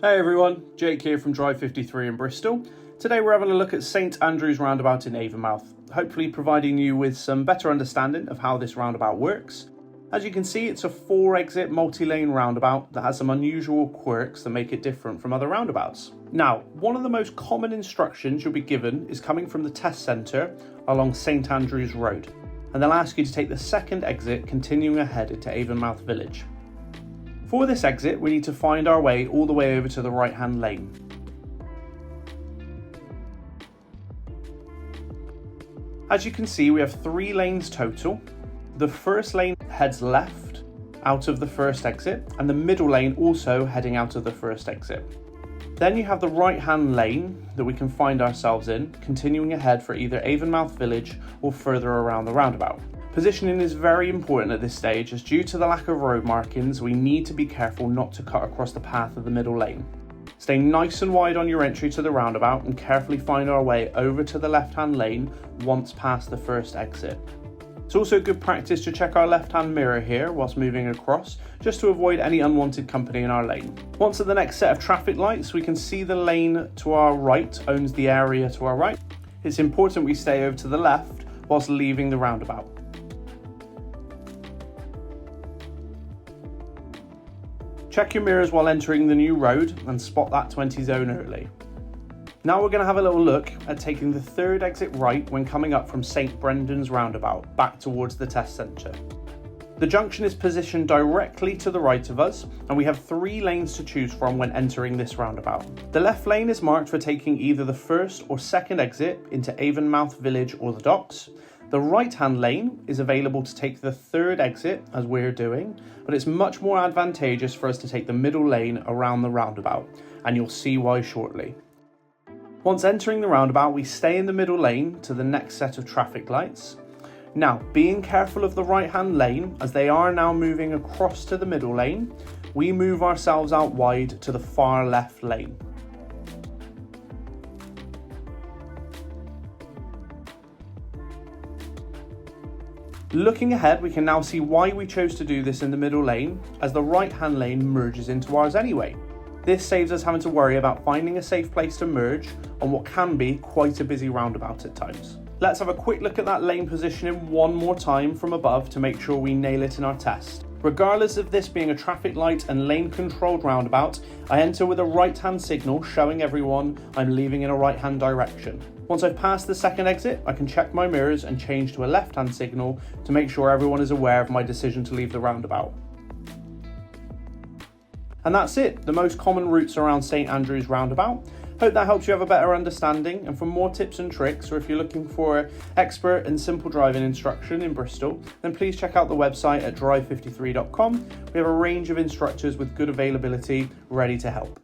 Hey everyone, Jake here from Drive 53 in Bristol. Today we're having a look at St Andrew's Roundabout in Avonmouth, hopefully providing you with some better understanding of how this roundabout works. As you can see, it's a 4-exit multi-lane roundabout that has some unusual quirks that make it different from other roundabouts. Now, one of the most common instructions you'll be given is coming from the test centre along St Andrew's Road, and they'll ask you to take the second exit continuing ahead into Avonmouth village. For this exit, we need to find our way all the way over to the right-hand lane. As you can see, we have 3 lanes total. The first lane heads left out of the first exit, and the middle lane also heading out of the first exit. Then you have the right-hand lane that we can find ourselves in, continuing ahead for either Avonmouth village or further around the roundabout. Positioning is very important at this stage, as due to the lack of road markings, we need to be careful not to cut across the path of the middle lane. Stay nice and wide on your entry to the roundabout and carefully find our way over to the left-hand lane once past the first exit. It's also good practice to check our left-hand mirror here whilst moving across, just to avoid any unwanted company in our lane. Once at the next set of traffic lights, we can see the lane to our right owns the area to our right. It's important we stay over to the left whilst leaving the roundabout. Check your mirrors while entering the new road and spot that 20 zone early. Now we're going to have a little look at taking the third exit right when coming up from St Brendan's roundabout back towards the test centre. The junction is positioned directly to the right of us, and we have 3 lanes to choose from when entering this roundabout. The left lane is marked for taking either the first or second exit into Avonmouth village or the docks. The right-hand lane is available to take the third exit, as we're doing, but it's much more advantageous for us to take the middle lane around the roundabout, and you'll see why shortly. Once entering the roundabout, we stay in the middle lane to the next set of traffic lights. Now, being careful of the right-hand lane, as they are now moving across to the middle lane, we move ourselves out wide to the far left lane. Looking ahead, we can now see why we chose to do this in the middle lane, as the right-hand lane merges into ours anyway. This saves us having to worry about finding a safe place to merge on what can be quite a busy roundabout at times. Let's have a quick look at that lane positioning one more time from above to make sure we nail it in our test. Regardless of this being a traffic light and lane controlled roundabout, I enter with a right-hand signal showing everyone I'm leaving in a right-hand direction. Once I've passed the second exit, I can check my mirrors and change to a left-hand signal to make sure everyone is aware of my decision to leave the roundabout. And that's it, the most common routes around St Andrew's Roundabout. Hope that helps you have a better understanding, and for more tips and tricks, or if you're looking for expert and simple driving instruction in Bristol, then please check out the website at drive53.com. We have a range of instructors with good availability ready to help.